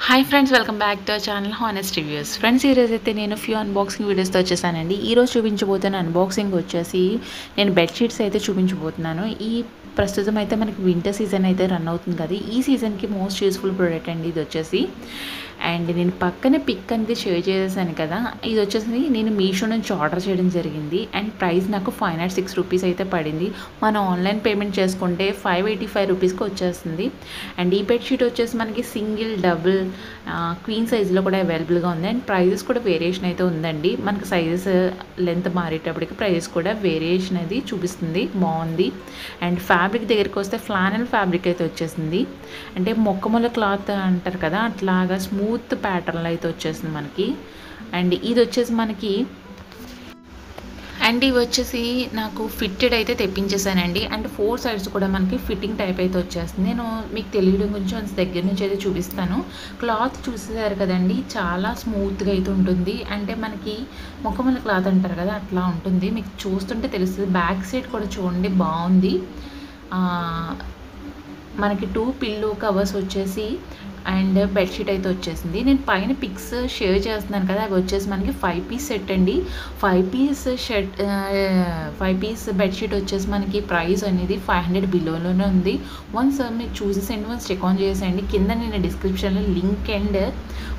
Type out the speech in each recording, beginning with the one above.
Hi friends, welcome back to our channel honest reviews. Friends, ఈరోజు అయితే నేను few unboxing వీడియోస్తో వచ్చేసానండి. ఈరోజు చూపించబోతున్న అన్బాక్సింగ్ వచ్చేసి నేను బెడ్షీట్స్ అయితే చూపించబోతున్నాను. ప్రస్తుతం అయితే మనకి వింటర్ సీజన్ అయితే రన్ అవుతుంది కదా, ఈ సీజన్కి మోస్ట్ యూస్ఫుల్ ప్రోడక్ట్ అండి ఇది వచ్చేసి. అండ్ నేను పక్కనే పిక్ అనేది షేర్ చేసేసాను కదా, ఇది వచ్చేసి నేను మీషో నుంచి ఆర్డర్ చేయడం జరిగింది. అండ్ ప్రైస్ నాకు 506 రూపీస్ అయితే పడింది. మనం ఆన్లైన్ పేమెంట్ చేసుకుంటే 585 రూపీస్కి వచ్చేస్తుంది. అండ్ ఈ బెడ్షీట్ వచ్చేసి మనకి సింగిల్, డబుల్, క్వీన్ సైజులో కూడా అవైలబుల్గా ఉంది. అండ్ ప్రైజెస్ కూడా వేరియేషన్ అయితే ఉందండి. మనకి సైజెస్ లెంత్ మారేటప్పటికి ప్రైజెస్ కూడా వేరియేషన్ అది చూపిస్తుంది. బాగుంది. అండ్ ఫ్యాబ్రిక్ దగ్గరికి వస్తే ఫ్లానల్ ఫ్యాబ్రిక్ అయితే వచ్చేసింది. అంటే మొక్కమొల క్లాత్ అంటారు కదా, అట్లాగా స్మూత్ ప్యాటర్న్లో అయితే వచ్చేసింది మనకి. అండ్ ఇది వచ్చేసి మనకి ఇవి వచ్చేసి నాకు ఫిట్టెడ్ అయితే తెప్పించేసానండి. అండ్ 4 సైడ్స్ కూడా మనకి ఫిట్టింగ్ టైప్ అయితే వచ్చేస్తుంది. నేను మీకు తెలియడం గురించి దగ్గర నుంచి అయితే చూపిస్తాను. క్లాత్ చూసేసారు కదండి, చాలా స్మూత్గా అయితే ఉంటుంది. అంటే మనకి మొక్కమొల క్లాత్ అంటారు కదా, అట్లా ఉంటుంది. మీకు చూస్తుంటే తెలుస్తుంది. బ్యాక్ సైడ్ కూడా చూడండి, బాగుంది. మనకి 2 పిల్లో కవర్స్ వచ్చేసి అండ్ బెడ్షీట్ అయితే వచ్చేసింది. నేను పైన పిక్స్ షేర్ చేస్తున్నాను కదా, అవి వచ్చేసి మనకి 5 పీస్ సెట్ అండి. 5 పీస్ బెడ్షీట్ వచ్చేసి మనకి ప్రైస్ అనేది 500 బిలోలోనే ఉంది. వన్స్ మీరు చూసేసండి, వన్స్ చెక్ ఆన్ చేసేయండి. కింద నేను డిస్క్రిప్షన్లో లింక్ అండ్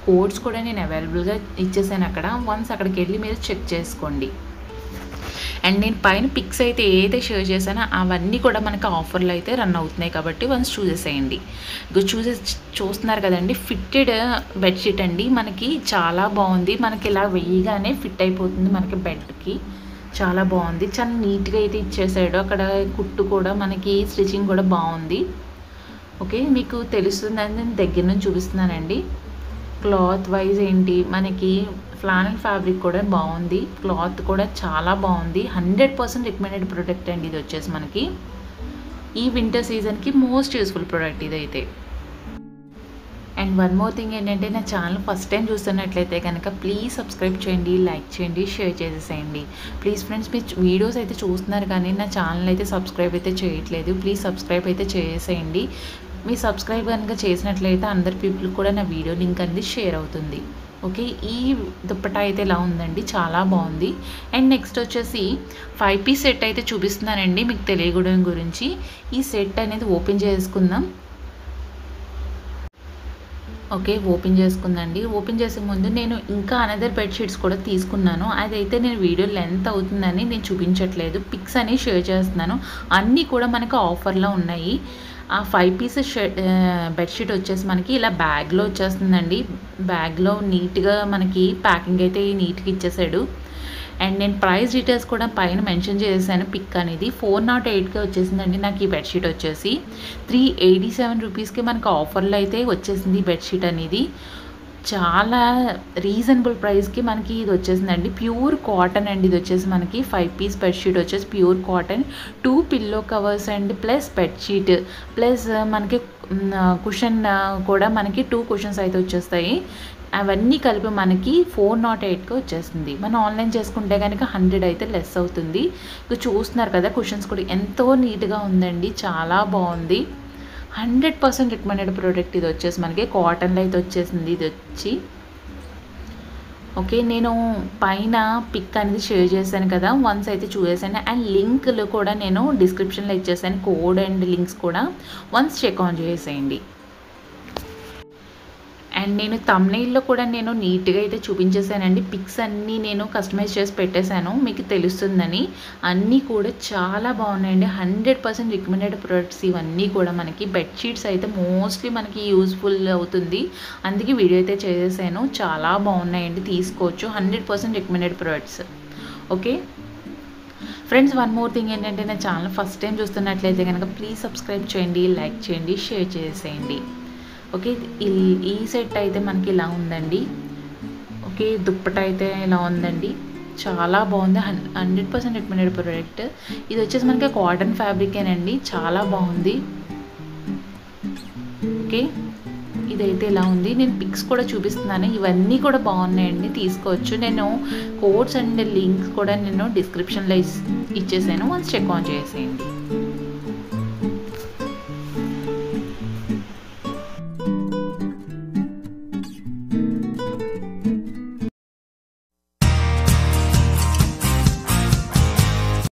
కోడ్స్ కూడా నేను అవైలబుల్గా ఇచ్చేసాను అక్కడ. వన్స్ అక్కడికి వెళ్ళి మీరు చెక్ చేసుకోండి. అండ్ నేను పైన పిక్స్ అయితే ఏదైతే షేర్ చేశానో అవన్నీ కూడా మనకి ఆఫర్లో అయితే రన్ అవుతున్నాయి కాబట్టి వన్స్ చూసేసేయండి. చూస్తున్నారు కదండి, ఫిట్టెడ్ బెడ్షీట్ అండి. మనకి చాలా బాగుంది. మనకి ఇలా వెయ్యగానే ఫిట్ అయిపోతుంది మనకి బెడ్కి. చాలా బాగుంది. చాలా నీట్గా అయితే ఇచ్చేసాడు. అక్కడ కుట్టు కూడా మనకి స్టిచ్చింగ్ కూడా బాగుంది. ఓకే, మీకు తెలుస్తుందని నేను దగ్గర నుంచి చూపిస్తున్నానండి. క్లాత్ వైజ్ ఏంటి, మనకి ఫ్లానల్ ఫ్యాబ్రిక్ కూడా బాగుంది. క్లాత్ కూడా చాలా బాగుంది. 100% రికమెండెడ్ ప్రోడక్ట్ అండి ఇది వచ్చేసి మనకి. ఈ వింటర్ సీజన్కి మోస్ట్ యూస్ఫుల్ ప్రోడక్ట్ ఇదైతే. అండ్ వన్ మోర్ థింగ్ ఏంటంటే, నా ఛానల్ ఫస్ట్ టైం చూస్తున్నట్లయితే కనుక ప్లీజ్ సబ్స్క్రైబ్ చేయండి, లైక్ చేయండి, షేర్ చేసేసేయండి. ప్లీజ్ ఫ్రెండ్స్, మీరు వీడియోస్ అయితే చూస్తున్నారు కానీ నా ఛానల్ అయితే సబ్స్క్రైబ్ అయితే చేయట్లేదు. ప్లీజ్ సబ్స్క్రైబ్ అయితే చేసేయండి. మీ సబ్స్క్రైబ్ కనుక చేసినట్లయితే అందరి పీపుల్ కూడా నా వీడియో లింక్ అనేది షేర్ అవుతుంది. ఓకే, ఈ దుప్పటా అయితే ఇలా ఉందండి, చాలా బాగుంది. అండ్ నెక్స్ట్ వచ్చేసి 5 పీస్ సెట్ అయితే చూపిస్తున్నానండి మీకు తెలియడం గురించి. ఈ సెట్ అనేది ఓపెన్ చేసుకుందాం. Okay, open చేసుకుందండి. ఓపెన్ చేసే ముందు నేను ఇంకా అనదర్ బెడ్షీట్స్ కూడా తీసుకున్నాను. అదైతే నేను వీడియో లెంత్ అవుతుందని నేను చూపించట్లేదు, పిక్స్ అని షేర్ చేస్తున్నాను. అన్నీ కూడా మనకు ఆఫర్లో ఉన్నాయి. ఆ 5 పీస్ బెడ్షీట్ వచ్చేసి మనకి ఇలా బ్యాగ్లో వచ్చేస్తుందండి. బ్యాగ్లో నీట్గా మనకి ప్యాకింగ్ అయితే నీట్గా ఇచ్చేసాడు. అండ్ నేను ప్రైస్ డీటెయిల్స్ కూడా పైన మెన్షన్ చేశాను. పిక్ అనేది 408కి వచ్చేసిందండి నాకు ఈ బెడ్షీట్ వచ్చేసి. 387 రూపీస్కి మనకు ఆఫర్లో అయితే వచ్చేసింది ఈ బెడ్షీట్ అనేది. చాలా రీజనబుల్ ప్రైస్కి మనకి ఇది వచ్చేసిందండి. ప్యూర్ కాటన్ అండి ఇది వచ్చేసి మనకి. 5 పీస్ బెడ్షీట్ వచ్చేసి pure cotton. 2 pillow covers and plus bedsheet plus మనకి కుషన్ కూడా మనకి 2 కుషన్స్ అయితే వచ్చేస్తాయి. అవన్నీ కలిపి మనకి 408కి వచ్చేస్తుంది. మనం ఆన్లైన్ చేసుకుంటే కనుక 100 అయితే లెస్ అవుతుంది. ఇక చూస్తున్నారు కదా, కుషన్స్ కూడా ఎంతో నీట్గా ఉందండి, చాలా బాగుంది. 100% రికమెండెడ్ ప్రోడక్ట్ ఇది వచ్చేసి మనకి. కాటన్లో అయితే వచ్చేసింది ఇది వచ్చి. ఓకే, నేను పైన పిక్ అనేది షేర్ చేశాను కదా, వన్స్ అయితే చూసేసాను. అండ్ లింక్లు కూడా నేను డిస్క్రిప్షన్లో ఇచ్చేసాను, కోడ్ అండ్ లింక్స్ కూడా. వన్స్ చెక్ ఆన్ చేసేయండి. అండ్ నేను థంబ్నెయిల్లో కూడా నేను నీట్గా అయితే చూపించేసానండి. పిక్స్ అన్నీ నేను కస్టమైజ్ చేసి పెట్టేశాను, మీకు తెలుస్తుందని. అన్నీ కూడా చాలా బాగున్నాయండి. 100% రికమెండెడ్ ప్రొడక్ట్స్ ఇవన్నీ కూడా మనకి. బెడ్షీట్స్ అయితే మోస్ట్లీ మనకి యూస్ఫుల్ అవుతుంది, అందుకే వీడియో అయితే చేసేసాను. చాలా బాగున్నాయండి, తీసుకోవచ్చు. 100% recommended products. Okay friends, one more thing ఏంటంటే, నా ఛానల్ ఫస్ట్ టైం చూస్తున్నట్లయితే కనుక ప్లీజ్ సబ్స్క్రైబ్ చేయండి, లైక్ చేయండి, షేర్ చేసేయండి. ఓకే, ఈ సెట్ అయితే మనకి ఇలా ఉందండి. ఓకే, దుప్పట అయితే ఇలా ఉందండి, చాలా బాగుంది. 100% రికమెండెడ్ ప్రోడక్ట్. ఇది వచ్చేసి మనకి కాటన్ ఫ్యాబ్రికేనండి, చాలా బాగుంది. ఓకే, ఇదైతే ఇలా ఉంది. నేను పిక్స్ కూడా చూపిస్తున్నాను, ఇవన్నీ కూడా బాగున్నాయండి, తీసుకోవచ్చు. నేను కోడ్స్ అండ్ లింక్స్ కూడా నేను డిస్క్రిప్షన్లో ఇచ్చేసాను, వన్స్ చెక్ ఆన్ చేసేయండి.